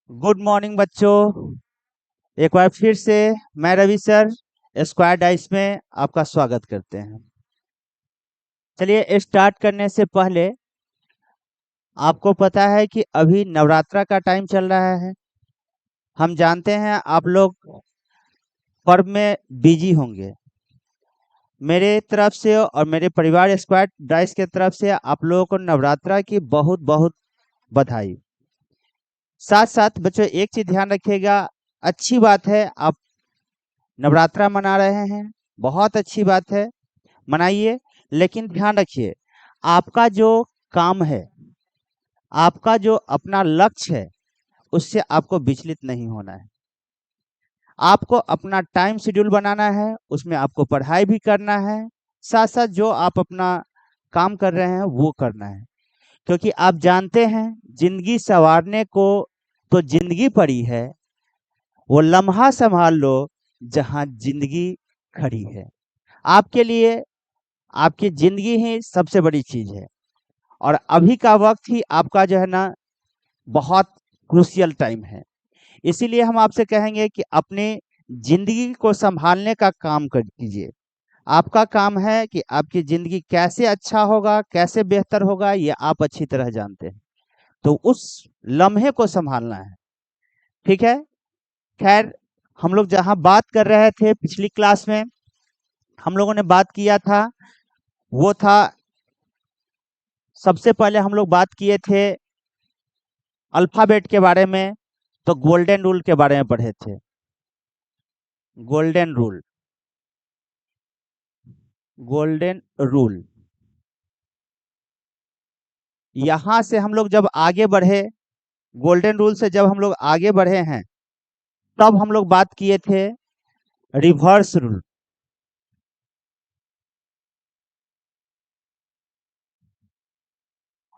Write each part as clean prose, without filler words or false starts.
Good morning बच्चों। एक बार फिर से मैं रवि सर स्क्वायर डाइस में आपका स्वागत करते हैं। चलिए स्टार्ट करने से पहले आपको पता है कि अभी नवरात्रा का टाइम चल रहा है। हम जानते हैं आप लोग पर्व में बिजी होंगे। मेरे तरफ से और मेरे परिवार स्क्वायर डाइस के तरफ से आप लोगों को नवरात्रा की बहुत बहुत बधाई। साथ साथ बच्चों एक चीज ध्यान रखिएगा, अच्छी बात है आप नवरात्रा मना रहे हैं, बहुत अच्छी बात है, मनाइए। लेकिन ध्यान रखिए, आपका जो काम है, आपका जो अपना लक्ष्य है, उससे आपको विचलित नहीं होना है। आपको अपना टाइम शेड्यूल बनाना है, उसमें आपको पढ़ाई भी करना है, साथ साथ जो आप अपना काम कर रहे हैं वो करना है। क्योंकि आप जानते हैं जिंदगी संवारने को तो जिंदगी पड़ी है, वो लम्हा संभाल लो जहां जिंदगी खड़ी है। आपके लिए आपकी ज़िंदगी ही सबसे बड़ी चीज़ है और अभी का वक़्त ही आपका जो है ना बहुत क्रूशियल टाइम है। इसीलिए हम आपसे कहेंगे कि अपनी ज़िंदगी को सँभालने का काम कर कीजिए। आपका काम है कि आपकी ज़िंदगी कैसे अच्छा होगा, कैसे बेहतर होगा, ये आप अच्छी तरह जानते हैं। तो उस लम्हे को सँभालना है, ठीक है? ख़ैर, हम लोग जहाँ बात कर रहे थे पिछली क्लास में, हम लोगों ने बात किया था, वो था सबसे पहले हम लोग बात किए थे अल्फ़ाबेट के बारे में, तो गोल्डन रूल के बारे में पढ़े थे। Golden rule, golden rule. यहाँ से हम लोग जब आगे बढ़े, गोल्डन रूल से जब हम लोग आगे बढ़े हैं, तब हम लोग बात किए थे रिवर्स रूल।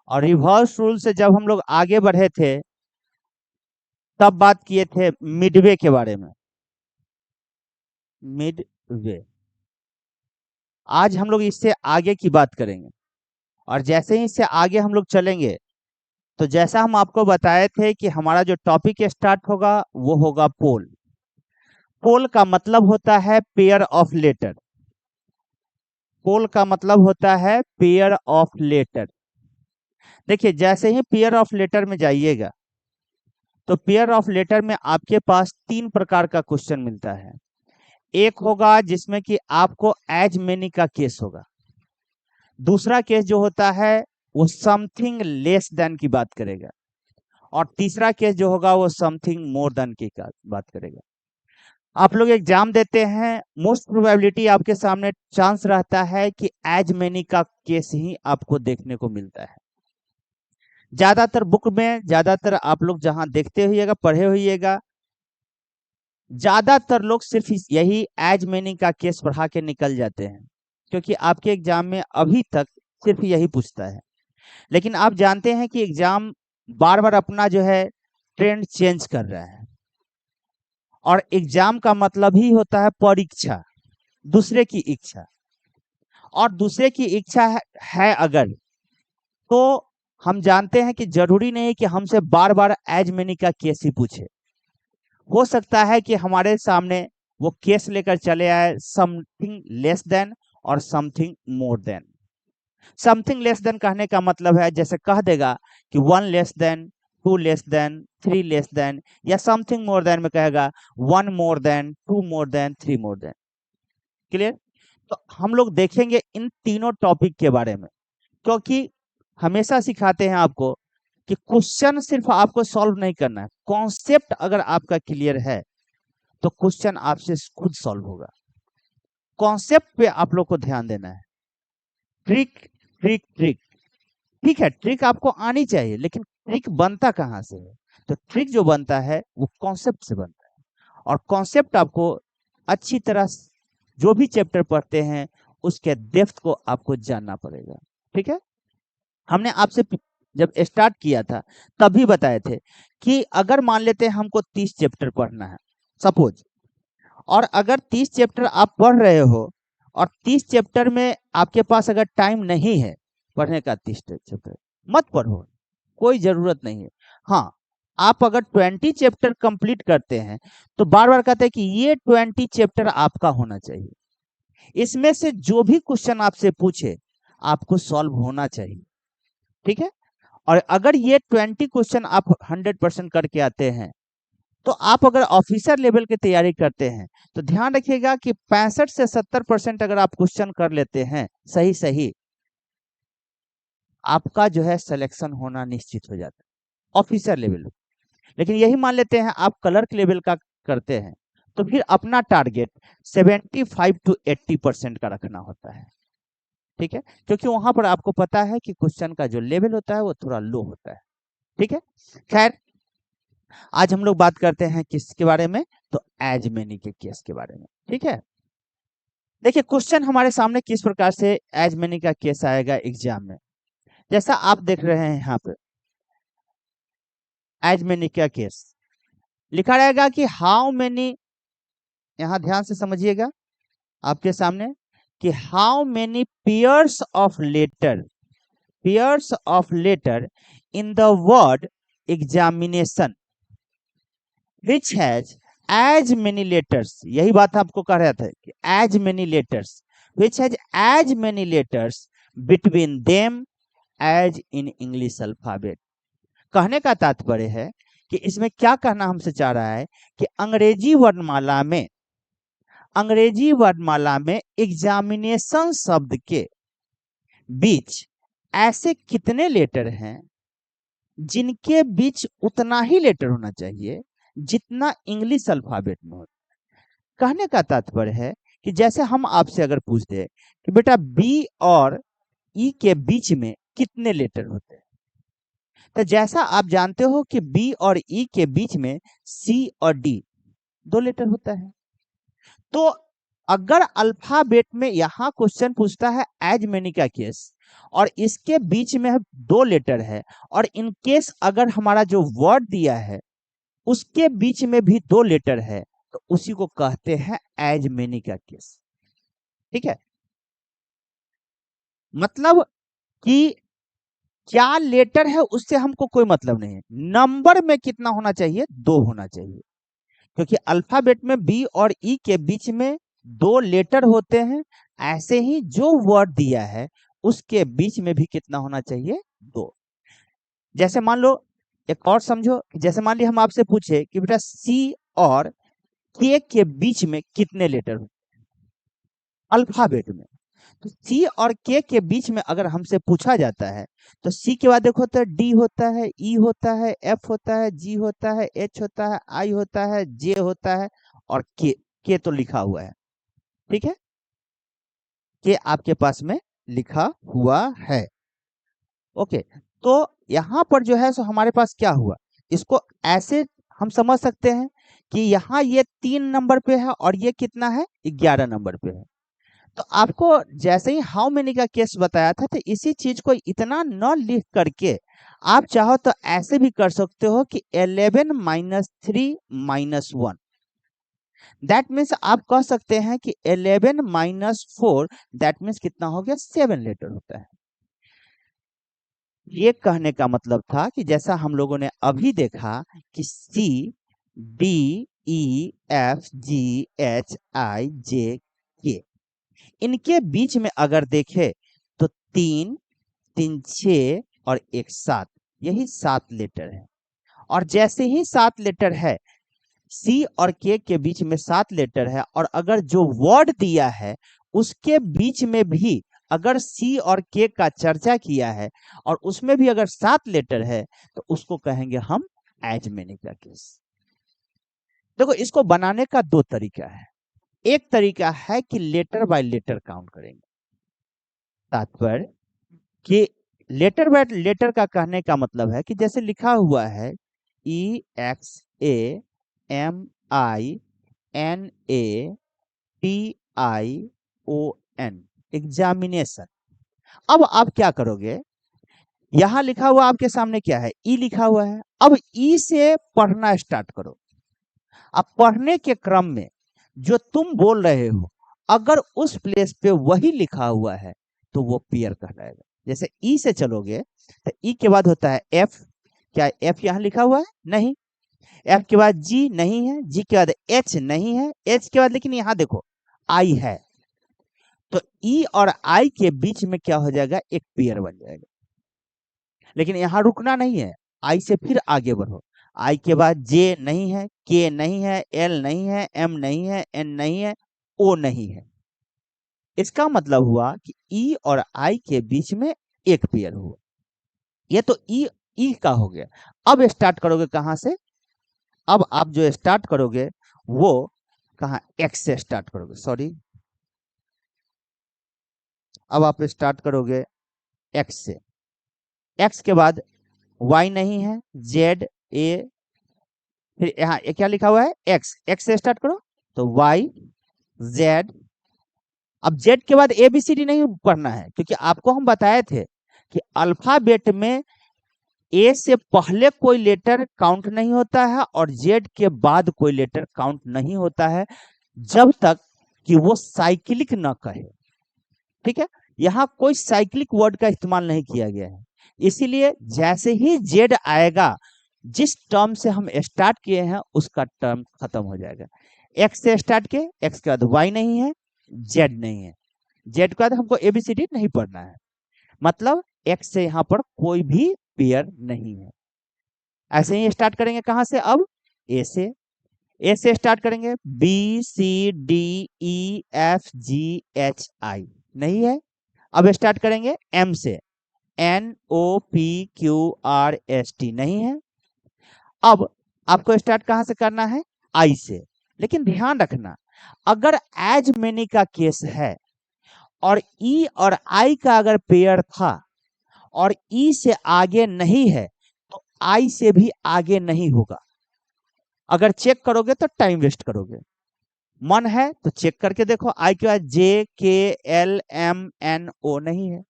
और रिवर्स रूल से जब हम लोग आगे बढ़े थे, तब बात किए थे मिडवे के बारे में। मिडवे। आज हम लोग इससे आगे की बात करेंगे और जैसे ही इससे आगे हम लोग चलेंगे, तो जैसा हम आपको बताए थे कि हमारा जो टॉपिक स्टार्ट होगा वो होगा पोल। पोल का मतलब होता है पेयर ऑफ लेटर। पोल का मतलब होता है पेयर ऑफ लेटर। देखिए जैसे ही पेयर ऑफ लेटर में जाइएगा, तो पेयर ऑफ लेटर में आपके पास तीन प्रकार का क्वेश्चन मिलता है। एक होगा जिसमें कि आपको एज मेनी का केस होगा। दूसरा केस जो होता है वो समथिंग लेस देन की बात करेगा। और तीसरा केस जो होगा वो समथिंग मोर देन की बात करेगा। आप लोग एग्जाम देते हैं, मोस्ट प्रोबेबिलिटी आपके सामने चांस रहता है कि एज मेनी का केस ही आपको देखने को मिलता है। ज्यादातर बुक में, ज्यादातर आप लोग जहां देखते होइएगा, पढ़े होइएगा, ज्यादातर लोग सिर्फ यही एज मेनी का केस पढ़ा के निकल जाते हैं, क्योंकि आपके एग्जाम में अभी तक सिर्फ यही पूछता है। लेकिन आप जानते हैं कि एग्जाम बार बार अपना जो है ट्रेंड चेंज कर रहा है। और एग्जाम का मतलब ही होता है परीक्षा, दूसरे की इच्छा। और दूसरे की इच्छा है अगर, तो हम जानते हैं कि जरूरी नहीं कि हमसे बार बार एज मेनी का केस ही पूछे। हो सकता है कि हमारे सामने वो केस लेकर चले आए समथिंग लेस देन और something more than. Something less than कहने का मतलब है जैसे कह देगा कि one less than, two less than, three less than, या समथिंग मोर देन में कहेगा one more than, two more than, three more than. Clear? तो हम लोग देखेंगे इन तीनों टॉपिक के बारे में, क्योंकि हमेशा सिखाते हैं आपको कि क्वेश्चन सिर्फ आपको सॉल्व नहीं करना है, कॉन्सेप्ट अगर आपका क्लियर है तो क्वेश्चन आपसे खुद सॉल्व होगा। कॉन्सेप्ट पे आप लोग को ध्यान देना है। ट्रिक ट्रिक ट्रिक, ठीक है, ट्रिक आपको आनी चाहिए, लेकिन ट्रिक बनता कहाँ से है? तो ट्रिक जो बनता है वो कॉन्सेप्ट से बनता है। और कॉन्सेप्ट आपको अच्छी तरह जो भी चैप्टर पढ़ते हैं उसके डेप्थ को आपको जानना पड़ेगा। ठीक है? हमने आपसे जब स्टार्ट किया था तभी बताए थे कि अगर मान लेते हैं हमको 30 चैप्टर पढ़ना है सपोज, और अगर 30 चैप्टर आप पढ़ रहे हो और 30 चैप्टर में आपके पास अगर टाइम नहीं है पढ़ने का 30 चैप्टर, मत पढ़ो, कोई जरूरत नहीं है। हाँ, आप अगर 20 चैप्टर कंप्लीट करते हैं तो बार बार कहते हैं कि ये 20 चैप्टर आपका होना चाहिए, इसमें से जो भी क्वेश्चन आपसे पूछे आपको सॉल्व होना चाहिए, ठीक है। और अगर ये 20 क्वेश्चन आप 100% करके आते हैं तो आप अगर ऑफिसर लेवल की तैयारी करते हैं तो ध्यान रखिएगा कि 65 से 70% अगर आप क्वेश्चन कर लेते हैं सही सही, आपका जो है सिलेक्शन होना निश्चित हो जाता है ऑफिसर लेवल। लेकिन यही मान लेते हैं आप क्लर्क लेवल का करते हैं तो फिर अपना टारगेट 75 to 80% का रखना होता है, ठीक है, क्योंकि वहां पर आपको पता है कि क्वेश्चन का जो लेवल होता है वो थोड़ा लो होता है, ठीक है। खैर, आज हम लोग बात करते हैं किसके बारे में, तो एज मेनी के केस के बारे में, ठीक है। देखिए क्वेश्चन हमारे सामने किस प्रकार से एज मेनी का केस आएगा एग्जाम में, जैसा आप देख रहे हैं यहाँ पे एज मेनी का केस लिखा रहेगा कि हाउ मेनी, यहाँ ध्यान से समझिएगा आपके सामने कि how many pairs of letter in the word examination which has as many letters, यही बात आपको कह रहा था कि as many letters which has as many letters between them as in English alphabet. कहने का तात्पर्य है कि इसमें क्या कहना हमसे चाह रहा है कि अंग्रेजी वर्णमाला में एग्जामिनेशन शब्द के बीच ऐसे कितने लेटर हैं जिनके बीच उतना ही लेटर होना चाहिए जितना इंग्लिश अल्फाबेट में होता है। कहने का तात्पर्य है कि जैसे हम आपसे अगर पूछते कि बेटा बी और ई के बीच में कितने लेटर होते हैं, तो जैसा आप जानते हो कि बी और ई के बीच में सी और डी 2 लेटर होता है, तो अगर अल्फाबेट में यहां क्वेश्चन पूछता है एज मेनी का केस और इसके बीच में 2 लेटर है और इन केस अगर हमारा जो वर्ड दिया है उसके बीच में भी 2 लेटर है तो उसी को कहते हैं एज मेनी का केस, ठीक है। मतलब कि क्या लेटर है उससे हमको कोई मतलब नहीं है, नंबर में कितना होना चाहिए, 2 होना चाहिए, क्योंकि अल्फाबेट में बी और ई के बीच में 2 लेटर होते हैं, ऐसे ही जो वर्ड दिया है उसके बीच में भी कितना होना चाहिए, 2। जैसे मान लो, एक और समझो, जैसे मान ली हम आपसे पूछे कि बेटा सी और के बीच में कितने लेटर होते हैं अल्फाबेट में, तो सी और के बीच में अगर हमसे पूछा जाता है तो सी के बाद देखो तो डी होता है, ई होता है, एफ होता है, जी होता है, एच होता है, आई होता है, जे होता है और के तो लिखा हुआ है, ठीक है, के आपके पास में लिखा हुआ है। ओके, तो यहाँ पर जो है सो हमारे पास क्या हुआ, इसको ऐसे हम समझ सकते हैं कि यहाँ ये 3 नंबर पे है और ये कितना है, 11 नंबर पे है। तो आपको जैसे ही हाउ मेनी का केस बताया था तो इसी चीज को इतना न लिख करके आप चाहो तो ऐसे भी कर सकते हो कि 11 - 3 - 1, दैट मीन्स आप कह सकते हैं कि 11 - 4, दैट मीन्स कितना हो गया, 7 लेटर होता है। ये कहने का मतलब था कि जैसा हम लोगों ने अभी देखा कि C D E F G H I J K, इनके बीच में अगर देखे तो 3 3 6 और 1 7, यही 7 लेटर है। और जैसे ही 7 लेटर है, सी और के बीच में 7 लेटर है और अगर जो वर्ड दिया है उसके बीच में भी अगर सी और के का चर्चा किया है और उसमें भी अगर 7 लेटर है तो उसको कहेंगे हम एज मेनी का केस। देखो इसको बनाने का 2 तरीका है, एक तरीका है कि लेटर बाय लेटर काउंट करेंगे, तात्पर्य कि लेटर बाय लेटर का कहने का मतलब है कि जैसे लिखा हुआ है EXAMINATION एग्जामिनेशन। अब आप क्या करोगे, यहां लिखा हुआ आपके सामने क्या है, ई लिखा हुआ है, अब ई से पढ़ना स्टार्ट करो। अब पढ़ने के क्रम में जो तुम बोल रहे हो अगर उस प्लेस पे वही लिखा हुआ है तो वो पेयर कहलाएगा। जैसे ई से चलोगे तो ई के बाद होता है एफ, क्या एफ यहाँ लिखा हुआ है? नहीं। एफ के बाद जी नहीं है, जी के बाद एच नहीं है, एच के बाद लेकिन यहाँ देखो आई है, तो ई और आई के बीच में क्या हो जाएगा? एक पेयर बन जाएगा। लेकिन यहाँ रुकना नहीं है, आई से फिर आगे बढ़ो। आई के बाद जे नहीं है, के नहीं है, एल नहीं है, एम नहीं है, एन नहीं है, ओ नहीं है। इसका मतलब हुआ कि ई और आई के बीच में एक पेयर हुआ। ये तो ई का हो गया। अब स्टार्ट करोगे कहां से? अब आप जो स्टार्ट करोगे वो कहा? एक्स से स्टार्ट करोगे, सॉरी। अब आप स्टार्ट करोगे एक्स से। एक्स के बाद वाई नहीं है, जेड, ए, फिर यहाँ क्या लिखा हुआ है? एक्स। एक्स से स्टार्ट करो तो वाई, जेड। अब जेड के बाद ए बी सी डी नहीं पढ़ना है, क्योंकि आपको हम बताए थे कि अल्फाबेट में ए से पहले कोई लेटर काउंट नहीं होता है और जेड के बाद कोई लेटर काउंट नहीं होता है, जब तक कि वो साइक्लिक न कहे। ठीक है, यहाँ कोई साइक्लिक वर्ड का इस्तेमाल नहीं किया गया है, इसीलिए जैसे ही जेड आएगा, जिस टर्म से हम स्टार्ट किए हैं उसका टर्म खत्म हो जाएगा। एक्स से स्टार्ट किए, एक्स के बाद वाई नहीं है, जेड नहीं है, जेड के बाद हमको एबीसीडी नहीं पढ़ना है, मतलब एक्स से यहाँ पर कोई भी पेयर नहीं है। ऐसे ही स्टार्ट करेंगे कहां से? अब ए से। ए से स्टार्ट करेंगे, B C D E F G H I नहीं है। अब स्टार्ट करेंगे एम से, N O P Q R S T नहीं है। अब आपको स्टार्ट कहां से करना है? आई से। लेकिन ध्यान रखना, अगर एज मेनी का केस है और ई और आई का अगर पेयर था और ई से आगे नहीं है, तो आई से भी आगे नहीं होगा। अगर चेक करोगे तो टाइम वेस्ट करोगे। मन है तो चेक करके देखो, आई के बाद J K L M N ओ नहीं है।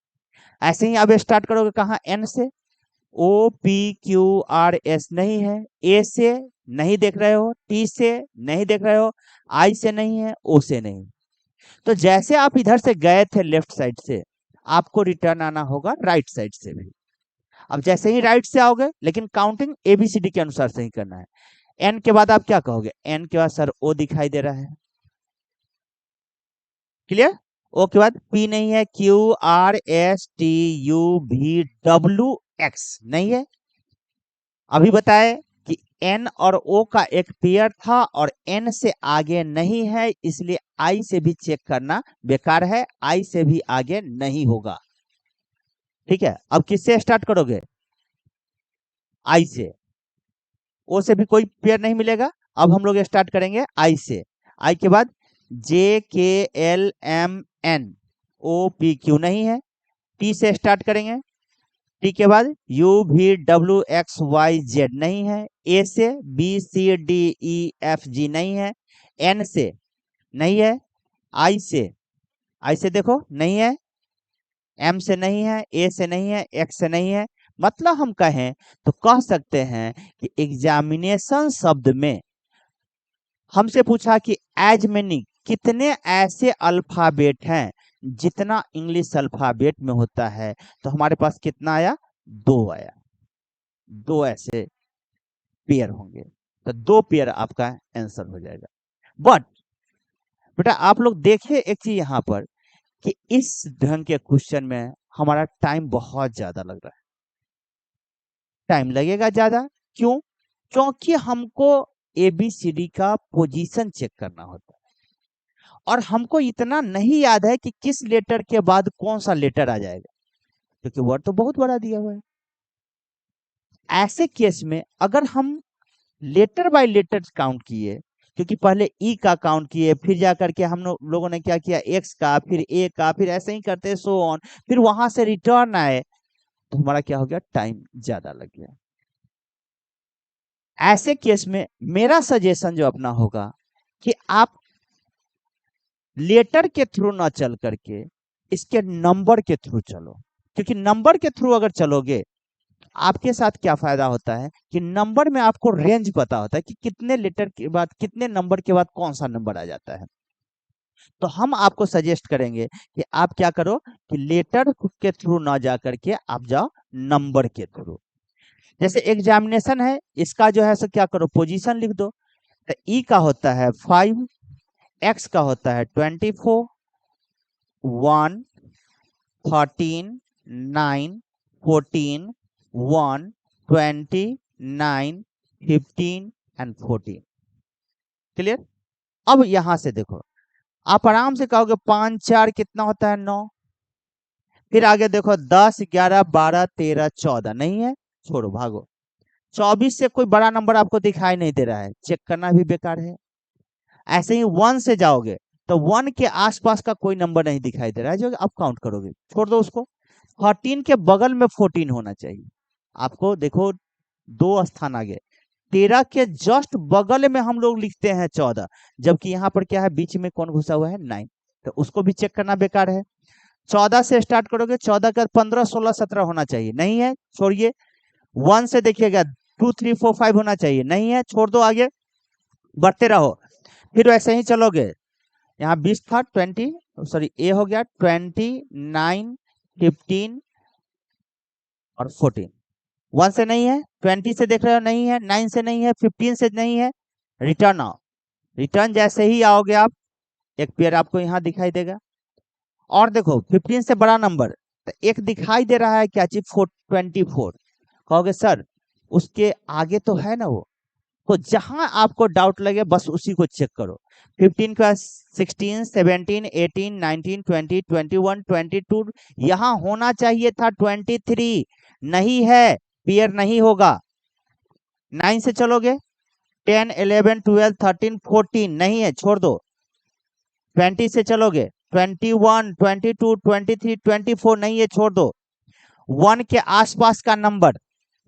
ऐसे ही अब स्टार्ट करोगे कहा? एन से। O P Q R S नहीं है, ए से नहीं देख रहे हो, टी से नहीं देख रहे हो, आई से नहीं है, ओ से नहीं। तो जैसे आप इधर से गए थे लेफ्ट साइड से, आपको रिटर्न आना होगा राइट साइड से भी। अब जैसे ही राइट से आओगे, लेकिन काउंटिंग एबीसीडी के अनुसार से ही करना है। एन के बाद आप क्या कहोगे? एन के बाद सर ओ दिखाई दे रहा है, क्लियर? ओ के बाद पी नहीं है, Q R S T U भी डब्ल्यू एक्स नहीं है। अभी बताए कि एन और ओ का एक पेयर था और एन से आगे नहीं है, इसलिए आई से भी चेक करना बेकार है, आई से भी आगे नहीं होगा। ठीक है, अब किससे स्टार्ट करोगे? आई से। ओ से भी कोई पेयर नहीं मिलेगा। अब हम लोग स्टार्ट करेंगे आई से। आई के बाद J K L M N O P Q नहीं है। टी से स्टार्ट करेंगे, टी के बाद यू भी डब्ल्यू एक्स वाई जेड नहीं है। ए से B C D E F G नहीं है। एन से नहीं है। आई से, आई से देखो नहीं है, एम से नहीं है, ए से नहीं है, एक्स से नहीं है। मतलब हम कहें तो कह सकते हैं कि एग्जामिनेशन शब्द में हमसे पूछा कि एज मेनी, कितने ऐसे अल्फाबेट हैं जितना इंग्लिश अल्फाबेट में होता है, तो हमारे पास कितना आया? 2 आया। 2 ऐसे पेयर होंगे, तो 2 पेयर आपका आंसर हो जाएगा। बट बेटा आप लोग देखिए एक चीज यहाँ पर कि इस ढंग के क्वेश्चन में हमारा टाइम बहुत ज्यादा लग रहा है। टाइम लगेगा ज्यादा, क्यों? क्योंकि हमको एबीसीडी का पोजीशन चेक करना होता है और हमको इतना नहीं याद है कि किस लेटर के बाद कौन सा लेटर आ जाएगा, क्योंकि वर्ड तो बहुत बड़ा दिया हुआ है। ऐसे केस में अगर हम लेटर बाय लेटर काउंट किए, क्योंकि पहले ई का काउंट किए, फिर जाकर के हम लोगों ने क्या किया? एक्स का, फिर ए का, फिर ऐसे ही करते सो ऑन, फिर वहां से रिटर्न आए, तो हमारा क्या हो गया? टाइम ज्यादा लग गया। ऐसे केस में मेरा सजेशन जो अपना होगा कि आप लेटर के थ्रू ना चल करके इसके नंबर के थ्रू चलो, क्योंकि नंबर के थ्रू अगर चलोगे आपके साथ क्या फायदा होता है कि नंबर में आपको रेंज पता होता है कि कितने लेटर के बाद, कितने नंबर के बाद कौन सा नंबर आ जाता है। तो हम आपको सजेस्ट करेंगे कि आप क्या करो कि लेटर के थ्रू ना जा करके आप जाओ नंबर के थ्रू। जैसे एग्जामिनेशन है, इसका जो है सो क्या करो, पोजीशन लिख दो। तो ई का होता है 5, एक्स का होता है 24, 1, 13, 9, 14, 1, 20, 9, 15 एंड 14। क्लियर। अब यहां से देखो, आप आराम से कहोगे 5 4 कितना होता है 9। फिर आगे देखो 10 11 12 13 14, नहीं है, छोड़ो भागो। 24 से कोई बड़ा नंबर आपको दिखाई नहीं दे रहा है, चेक करना भी बेकार है। ऐसे ही 1 से जाओगे तो 1 के आसपास का कोई नंबर नहीं दिखाई दे रहा है जो आप काउंट करोगे, छोड़ दो उसको। 13 के बगल में 14 होना चाहिए। आपको देखो 2 स्थान आगे, 13 के जस्ट बगल में हम लोग लिखते हैं 14, जबकि यहाँ पर क्या है, बीच में कौन घुसा हुआ है, 9। तो उसको भी चेक करना बेकार है। 14 से स्टार्ट करोगे, 14 का 15 16 17 होना चाहिए, नहीं है, छोड़िए। 1 से देखिएगा 2 3 4 5 होना चाहिए, नहीं है, छोड़ दो, आगे बढ़ते रहो। फिर वैसे ही चलोगे, यहाँ 20 था, 20 सॉरी ए हो गया 20, 9, 15 और 14। 1 से नहीं है, 20 से देख रहे हो नहीं है, 9 से नहीं है, 15 से नहीं है, रिटर्न आओ। रिटर्न जैसे ही आओगे आप, एक पेयर आपको यहाँ दिखाई देगा। और देखो 15 से बड़ा नंबर, तो एक दिखाई दे रहा है क्या चीज, 24। कहोगे सर उसके आगे तो है ना वो, तो जहां आपको डाउट लगे बस उसी को चेक करो। 15 का 16 17 18 19 20 21 22, यहाँ होना चाहिए था 23, नहीं है, पेयर नहीं होगा। 9 से चलोगे, 10 11 12 13 14, नहीं है, छोड़ दो। 20 से चलोगे, 21 22 23 24, नहीं है, छोड़ दो। 1 के आसपास का नंबर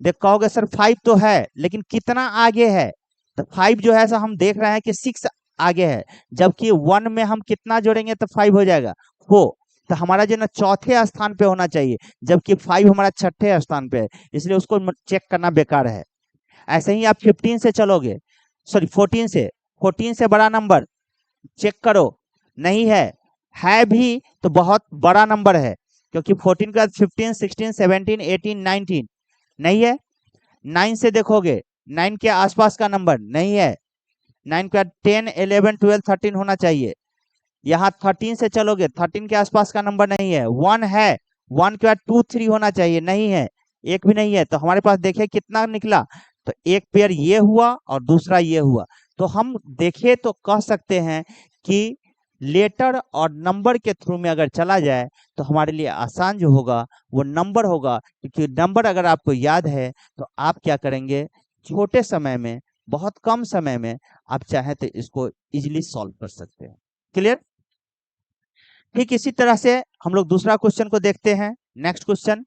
देख, कहोगे सर 5 तो है लेकिन कितना आगे है, तो 5 जो है सर हम देख रहे हैं कि 6 आगे है, जबकि 1 में हम कितना जोड़ेंगे तो 5 हो जाएगा, हो। तो हमारा जो ना चौथे स्थान पे होना चाहिए, जबकि 5 हमारा छठे स्थान पे है, इसलिए उसको चेक करना बेकार है। ऐसे ही आप 15 से चलोगे, सॉरी 14 से बड़ा नंबर चेक करो, नहीं है भी तो बहुत बड़ा नंबर है, क्योंकि 14 के बाद 15 16 17 18 19, नहीं है। 9 से देखोगे, 9 के आसपास का नंबर नहीं है, 9 के बाद 10 11 12 13 होना चाहिए। यहाँ 13 से चलोगे, 13 के आसपास का नंबर नहीं है, 1 है, 1 के बाद 2 3 होना चाहिए, नहीं है, एक भी नहीं है। तो हमारे पास देखिए कितना निकला, तो एक पेयर ये हुआ और दूसरा ये हुआ। तो हम देखे तो कह सकते हैं कि लेटर और नंबर के थ्रू में अगर चला जाए तो हमारे लिए आसान जो होगा वो नंबर होगा, क्योंकि नंबर अगर आपको याद है तो आप क्या करेंगे, छोटे समय में, बहुत कम समय में आप चाहे तो इसको इजीली सॉल्व कर सकते हैं। क्लियर। ठीक इसी तरह से हम लोग दूसरा क्वेश्चन को देखते हैं, नेक्स्ट क्वेश्चन।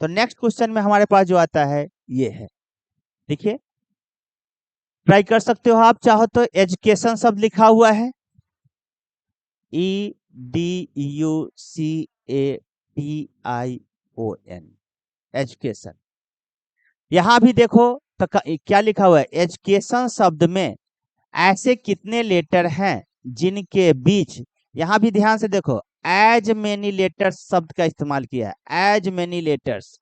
तो नेक्स्ट क्वेश्चन में हमारे पास जो आता है ये है, देखिए ट्राई कर सकते हो आप चाहो तो, एजुकेशन शब्द लिखा हुआ है, EDUCATION, एजुकेशन। यहां भी देखो तो क्या लिखा हुआ है, एजुकेशन शब्द में ऐसे कितने लेटर हैं जिनके बीच, यहां भी ध्यान से देखो, एज मेनी लेटर्स शब्द का इस्तेमाल किया है, एज मेनी लेटर्स,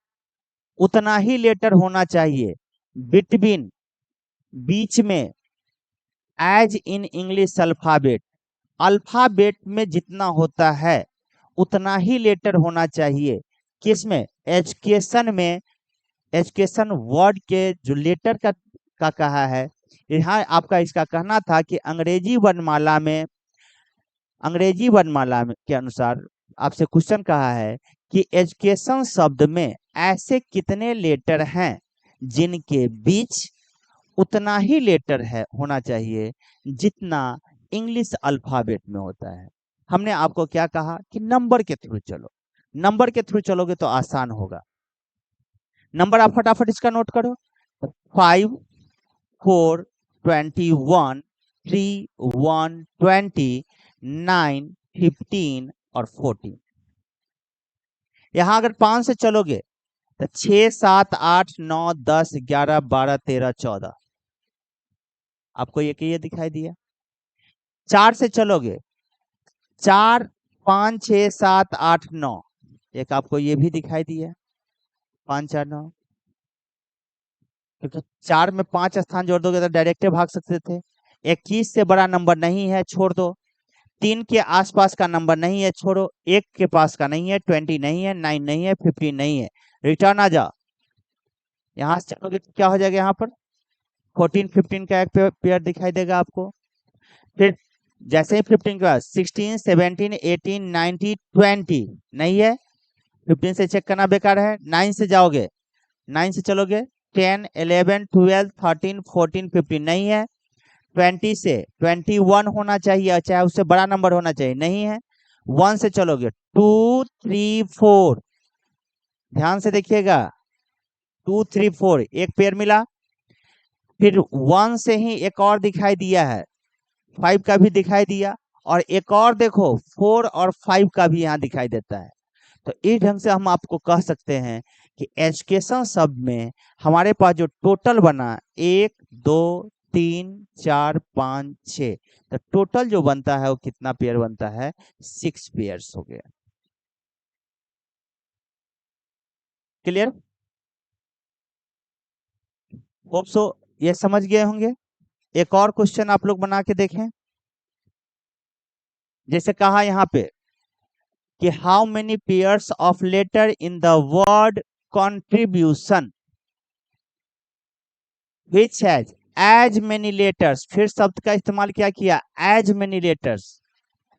उतना ही लेटर होना चाहिए, बिटवीन, बीच में, as in English alphabet, alphabet में जितना होता है उतना ही लेटर होना चाहिए, किसमें, एजुकेशन में। एजुकेशन वर्ड के जो लेटर का कहा है, यहाँ आपका इसका कहना था कि अंग्रेजी वर्णमाला में के अनुसार आपसे क्वेश्चन कहा है कि एजुकेशन शब्द में ऐसे कितने लेटर हैं जिनके बीच उतना ही लेटर है होना चाहिए जितना इंग्लिश अल्फाबेट में होता है। हमने आपको क्या कहा कि नंबर के थ्रू चलो, नंबर के थ्रू चलोगे तो आसान होगा। नंबर आप फटाफट इसका नोट करो, 5 4 21 3 1 20 9 15 और 14। यहां अगर 5 से चलोगे तो 6 7 8 9 10 11 12 13 14, आपको ये दिखाई दिया। 4 से चलोगे, 4 5 6 7 8 9, एक आपको ये भी दिखाई दिया, 5 4 9। क्योंकि 4 में 5 स्थान जोड़ दोगे तो डायरेक्ट भाग सकते थे। 21 से बड़ा नंबर नहीं है, छोड़ दो। 3 के आसपास का नंबर नहीं है, छोड़ो। 1 के पास का नहीं है, 20 नहीं है, 9 नहीं है, 15 नहीं है। रिटर्न आ जाओ। यहाँ से चलोगे तो क्या हो जाएगा, यहाँ पर 14 15 का एक पेयर दिखाई देगा आपको। फिर जैसे ही 15 के बाद 16 17 18 19 20 नहीं है। 15 से चेक करना बेकार है। 9 से जाओगे, 9 से चलोगे 10 11 12 13 14 15 नहीं है। 20 से 21 होना चाहिए, चाहे उससे बड़ा नंबर होना चाहिए, नहीं है। 1 से चलोगे 2 3 4, ध्यान से देखिएगा, 2 3 4 एक पेयर मिला। फिर 1 से ही एक और दिखाई दिया है, 5 का भी दिखाई दिया, और एक और देखो 4 और 5 का भी यहाँ दिखाई देता है। तो इस ढंग से हम आपको कह सकते हैं कि एजुकेशन शब्द में हमारे पास जो टोटल बना 1 2 3 4 5 6, तो टोटल जो बनता है वो कितना पेयर बनता है, 6 पेयर्स हो गया। क्लियर? होप सो ये समझ गए होंगे। एक और क्वेश्चन आप लोग बना के देखें। जैसे कहा यहाँ पे कि how many pairs of letter in the word contribution which has as many letters, फिर शब्द का इस्तेमाल क्या किया, as many letters,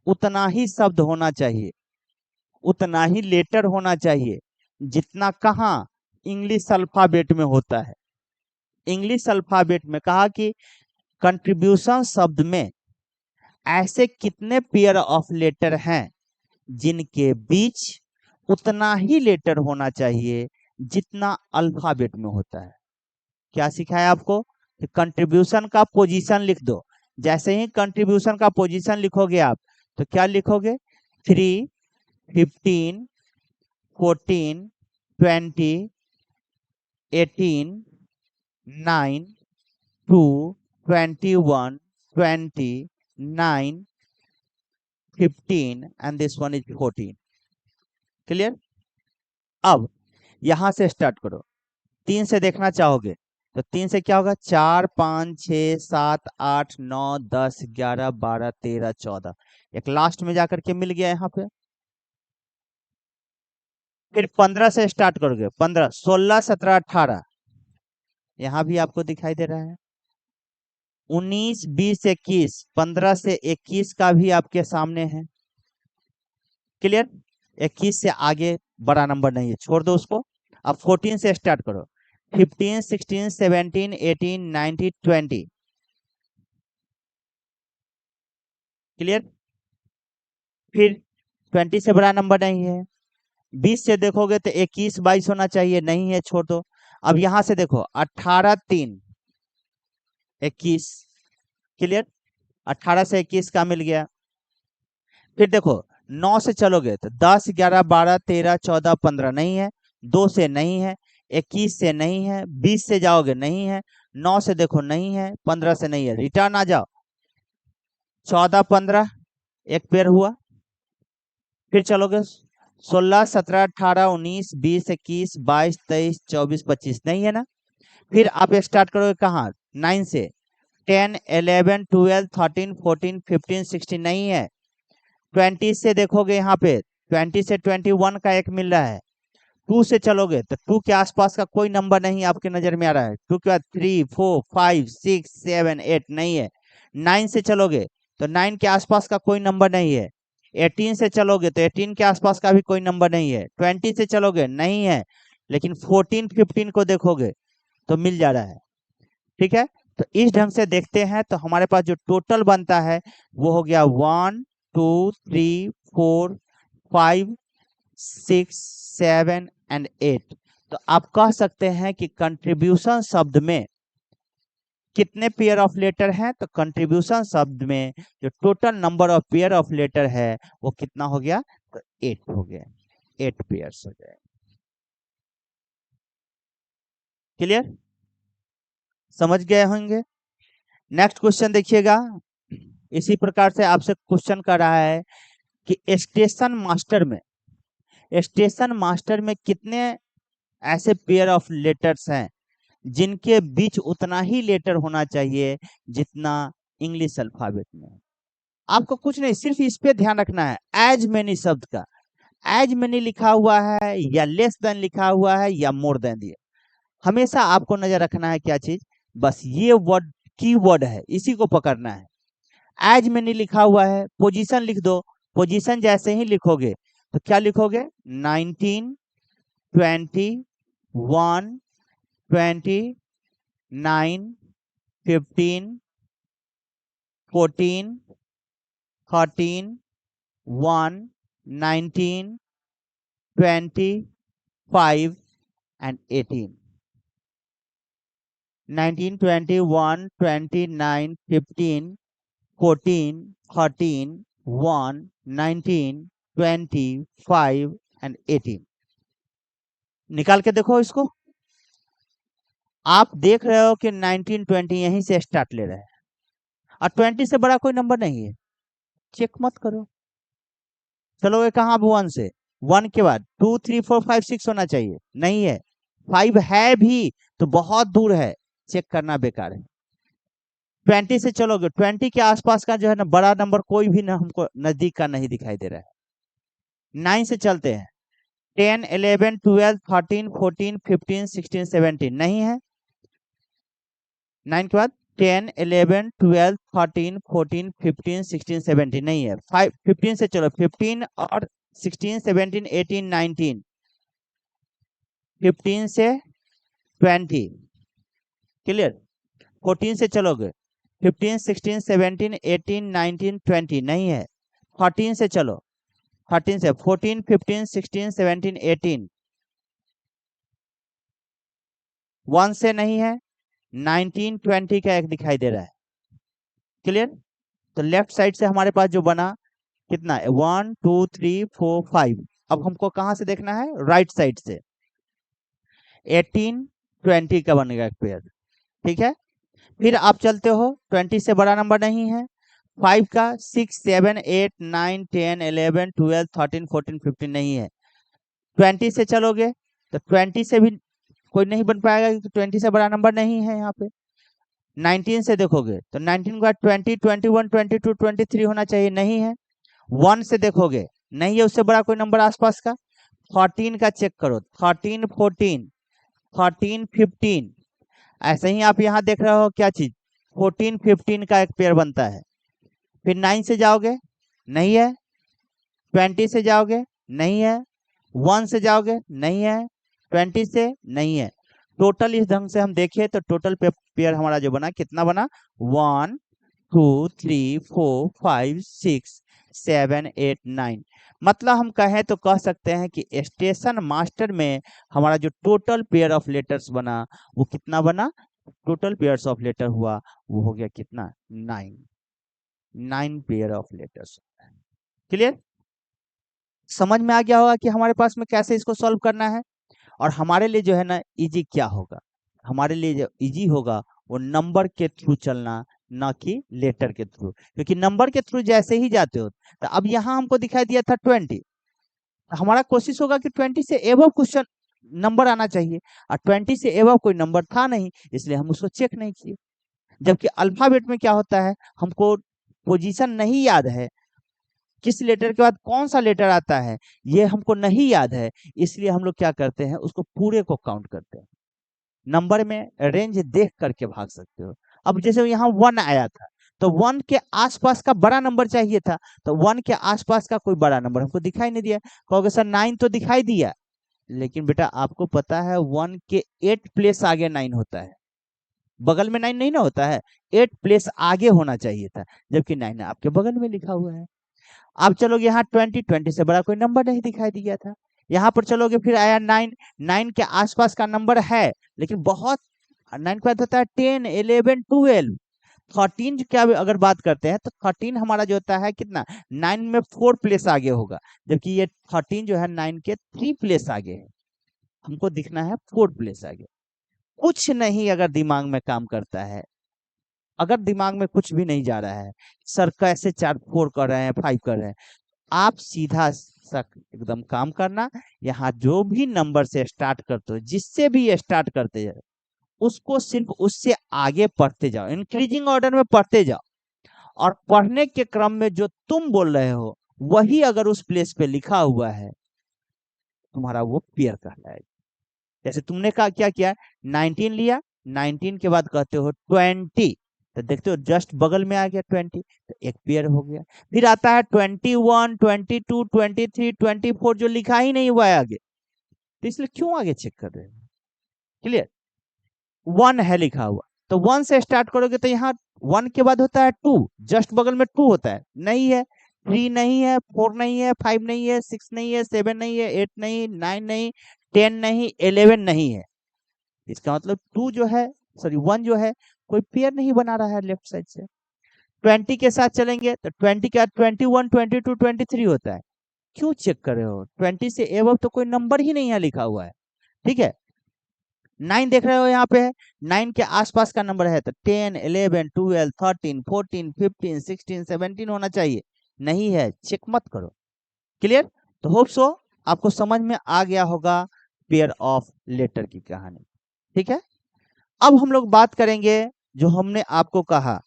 उतना ही शब्द होना चाहिए, उतना ही लेटर होना चाहिए जितना कहाँ, इंग्लिश अल्फाबेट में होता है। इंग्लिश अल्फाबेट में कहा कि कंट्रीब्यूशन शब्द में ऐसे कितने पेयर ऑफ लेटर हैं जिनके बीच उतना ही लेटर होना चाहिए जितना अल्फाबेट में होता है। क्या सिखाया आपको कि कंट्रीब्यूशन का पोजीशन लिख दो। जैसे ही कंट्रीब्यूशन का पोजीशन लिखोगे आप, तो क्या लिखोगे, 3 15 14 20 18 9 2 21 20 9 15 and this one is 14। Clear? अब यहां से स्टार्ट करो। 3 से देखना चाहोगे तो 3 से क्या होगा, 4 5 6 7 8 9 10 11 12 13 14, एक लास्ट में जाकर के मिल गया यहाँ पे। फिर 15 से स्टार्ट करोगे, 15 16 17 18, यहाँ भी आपको दिखाई दे रहा है। 19 20 21, 15 से 21 का भी आपके सामने है। क्लियर? 21 से आगे बड़ा नंबर नहीं है, छोड़ दो उसको। अब 14 से स्टार्ट करो, 15 16 17 18 19 20। क्लियर? फिर 20 से बड़ा नंबर नहीं है। 20 से देखोगे तो 21 22 होना चाहिए, नहीं है, छोड़ दो। अब यहां से देखो 18 3 21। क्लियर? 18 से 21 का मिल गया। फिर देखो 9 से चलोगे तो 10 11 12 13 14 15 नहीं है। 2 से नहीं है, 21 से नहीं है, 20 से जाओगे नहीं है, 9 से देखो नहीं है, 15 से नहीं है, रिटर्न आ जाओ। 14 15 एक पेयर हुआ। फिर चलोगे 16 17 18 19 20 21 22 23 24 25 नहीं है ना। फिर आप स्टार्ट करोगे कहाँ, 9 से, 10 11 12 13 14 15 16 नहीं है। 20 से देखोगे यहाँ पे, 20 से 21 का एक मिल रहा है। 2 से चलोगे तो 2 के आसपास का कोई नंबर नहीं आपके नजर में आ रहा है। 2 के बाद 3 4 5 6 7 8 नहीं है। 9 से चलोगे तो 9 के आसपास का कोई नंबर नहीं है। 18 से चलोगे तो 18 के आसपास का भी कोई नंबर नहीं है। 20 से चलोगे नहीं है, लेकिन 14 15 को देखोगे तो मिल जा रहा है। ठीक है, तो इस ढंग से देखते हैं तो हमारे पास जो टोटल बनता है वो हो गया 1 2 3 4 5 6 7 एंड 8। तो आप कह सकते हैं कि कंट्रीब्यूशन शब्द में कितने पेयर ऑफ लेटर हैं, तो कंट्रीब्यूशन शब्द में जो total number of pair of letter है वो कितना हो गया, तो 8 हो गया, 8 पेयर्स हो गए। क्लियर? समझ गए होंगे। नेक्स्ट क्वेश्चन देखिएगा। इसी प्रकार से आपसे क्वेश्चन कर रहा है कि स्टेशन मास्टर में कितने ऐसे पेयर ऑफ लेटर्स हैं जिनके बीच उतना ही लेटर होना चाहिए जितना इंग्लिश अल्फाबेट में है। आपको कुछ नहीं, सिर्फ इस पे ध्यान रखना है, एज मेनी शब्द का एज मेनी लिखा हुआ है या लेस देन लिखा हुआ है या मोर देन दिए, हमेशा आपको नजर रखना है क्या चीज, बस ये वर्ड की वर्ड है, इसी को पकड़ना है। एज मेनी लिखा हुआ है, पोजीशन लिख दो, पोजीशन जैसे ही लिखोगे तो क्या लिखोगे, 19, 20, 1, 20, 9, 15, 14, 13, 1, 19, 20, 5 and 18. 19, 20, 1, 20, 9, 15, 14, 13, 1, 19, 20, 5 and 18. निकाल के देखो इसको, आप देख रहे हो कि 19, 20 यहीं से स्टार्ट ले रहे हैं और 20 से बड़ा कोई नंबर नहीं है, चेक मत करो। चलो ये कहाँ 1 से, 1 के बाद 2, 3, 4, 5, 6 होना चाहिए, नहीं है, 5 है भी तो बहुत दूर है, चेक करना बेकार है। 20 से चलोगे, 20 के आसपास का जो है ना बड़ा नंबर कोई भी ना हमको नजदीक का नहीं दिखाई दे रहा है। 9 से चलते हैं, 10, 11, 12, 13, 14, 15, 16, 17 नहीं है। 9 के बाद 10, 11, 12, 13, 14, 15, 16, 17 नहीं है। 15 से चलो, 15 और 16, 17, 18, 19, 15 से 20 क्लियर। 14 से चलोगे, 15, 16, 17, 18, 19, 20 नहीं है। 13 से चलो, 13 से 14, 15, 16, 17, 18, 1 से नहीं है। 19, 20 का एक दिखाई दे रहा है, क्लियर। तो लेफ्ट साइड से हमारे पास जो बना कितना है, 1, 2, 3, 4, 5। अब हमको कहां से देखना है, राइट साइड से। 18, 20 का बनेगा एक पेयर, ठीक है। फिर आप चलते हो, 20 से बड़ा नंबर नहीं है। 5 का 6, 7, 8, 9, 10, 11, 12, 13, 14, 15 नहीं है। 20 से चलोगे तो 20 से भी कोई नहीं बन पाएगा क्योंकि 20 से बड़ा नंबर नहीं है यहाँ पे। 19 से देखोगे तो 19 के बाद 20, 21, 22, 23 होना चाहिए, नहीं है। 1 से देखोगे नहीं है, उससे बड़ा कोई नंबर आसपास का। 14 का चेक करो, 13, 14, 13, 15, ऐसे ही आप यहाँ देख रहे हो क्या चीज, 14, 15 का एक पेयर बनता है। फिर 9 से जाओगे नहीं है, 20 से जाओगे नहीं है, 1 से जाओगे नहीं है, 20 से नहीं है। टोटल इस ढंग से हम देखें तो टोटल पेयर हमारा जो बना कितना बना, 1, 2, 3, 4, 5, 6, 7, 8, 9। मतलब हम कहें तो कह सकते हैं कि स्टेशन मास्टर में हमारा जो टोटल पेयर ऑफ लेटर्स बना वो कितना बना, टोटल पेयर्स ऑफ लेटर हुआ वो हो गया कितना, 9 पेयर ऑफ लेटर्स। क्लियर, समझ में आ गया होगा कि हमारे पास में कैसे इसको सॉल्व करना है। और हमारे लिए जो है ना इजी क्या होगा, हमारे लिए जो इजी होगा वो नंबर के थ्रू चलना, ना कि लेटर के थ्रू, क्योंकि नंबर के थ्रू जैसे ही जाते हो तो अब यहाँ हमको दिखाई दिया था 20, हमारा कोशिश होगा कि 20 से एबव क्वेश्चन नंबर आना चाहिए और 20 से एबव कोई नंबर था नहीं, इसलिए हम उसको चेक नहीं किए। जबकि अल्फाबेट में क्या होता है, हमको पोजीशन नहीं याद है, किस लेटर के बाद कौन सा लेटर आता है ये हमको नहीं याद है, इसलिए हम लोग क्या करते हैं, उसको पूरे को काउंट करते हैं। नंबर में रेंज देख करके भाग सकते हो। अब जैसे यहाँ 1 आया था तो 1 के आसपास का बड़ा नंबर चाहिए था, तो 1 के आसपास का कोई बड़ा नंबर हमको दिखाई नहीं दिया। कहोगे सर 9 तो दिखाई दिया, लेकिन बेटा आपको पता है 1 के 8 प्लेस आगे 9 होता है, बगल में 9 नहीं ना होता है, 8 प्लेस आगे होना चाहिए था, जबकि 9 आपके बगल में लिखा हुआ है। अब चलोगे यहाँ 20, 20 से बड़ा कोई नंबर नहीं दिखाई दिया था। यहाँ पर चलोगे फिर आया 9, 9 के आसपास का नंबर है लेकिन बहुत, 9 के बाद होता है 10, 11, 12, 13 क्या अगर बात करते हैं तो 13 हमारा जो होता है कितना, 9 में 4 प्लेस आगे होगा, जबकि ये 13 जो है 9 के 3 प्लेस आगे है, हमको दिखना है 4 प्लेस आगे। कुछ नहीं अगर दिमाग में काम करता है, अगर दिमाग में कुछ भी नहीं जा रहा है, सर कैसे 4, 4 कर रहे हैं, 5 कर रहे हैं, आप सीधा सा एकदम काम करना, यहाँ जो भी नंबर से स्टार्ट करते हो, जिससे भी स्टार्ट करते हैं उसको सिर्फ उससे आगे पढ़ते जाओ, इंक्रीजिंग ऑर्डर में पढ़ते जाओ, और पढ़ने के क्रम में जो तुम बोल रहे हो वही अगर उस प्लेस पे लिखा हुआ है तुम्हारा वो पेयर कहलाएगा। जैसे तुमने कहा क्या किया, 19 लिया, 19 के बाद कहते हो 20, तो देखते हो जस्ट बगल में आ गया 20, तो एक पेयर हो गया। फिर आता है 21, 22, 23, 24 जो लिखा ही नहीं हुआ है आगे, तो इसलिए क्यों आगे चेक कर रहे हो? क्लियर? 1 है लिखा हुआ, तो 1 से स्टार्ट करोगे तो यहाँ 1 के बाद होता है 2, जस्ट बगल में 2 होता है, नहीं है। 3 नहीं है, 4 नहीं है, 5 नहीं है, 6 नहीं है, 7 नहीं है, 8 नहीं, 9 नहीं, 10 नहीं, 11 नहीं है। इसका मतलब 2 जो है, सॉरी 1 जो है कोई पेयर नहीं बना रहा है लेफ्ट साइड से। 20 के साथ चलेंगे तो 20 के बाद 21, 22, 23 होता है। क्यों चेक कर रहे हो? 20 से एबव तो कोई नंबर ही नहीं है लिखा हुआ है, ठीक है। 9 देख रहे हो यहाँ पे है, 9 के आसपास का नंबर है तो 10, 11, 12, 13, 14, 15, 16, 17 होना चाहिए, नहीं है, चेक मत करो। क्लियर? तो होप सो आपको समझ में आ गया होगा पेयर ऑफ लेटर की कहानी, ठीक है। अब हम लोग बात करेंगे जो हमने आपको कहा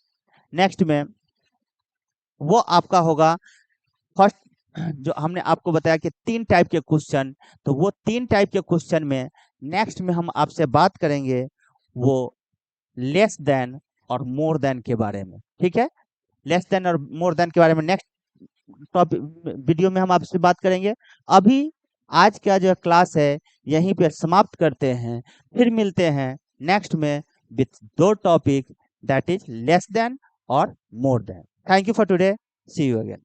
नेक्स्ट में, वो आपका होगा फर्स्ट, जो हमने आपको बताया कि 3 टाइप के क्वेश्चन, तो वो 3 टाइप के क्वेश्चन में नेक्स्ट में हम आपसे बात करेंगे वो लेस देन और मोर देन के बारे में, ठीक है। लेस देन और मोर देन के बारे में नेक्स्ट टॉपिक वीडियो में हम आपसे बात करेंगे। अभी आज का जो क्लास है यहीं पे समाप्त करते हैं, फिर मिलते हैं नेक्स्ट में with 2 topic, that is less than और more than. Thank you for today, see you again.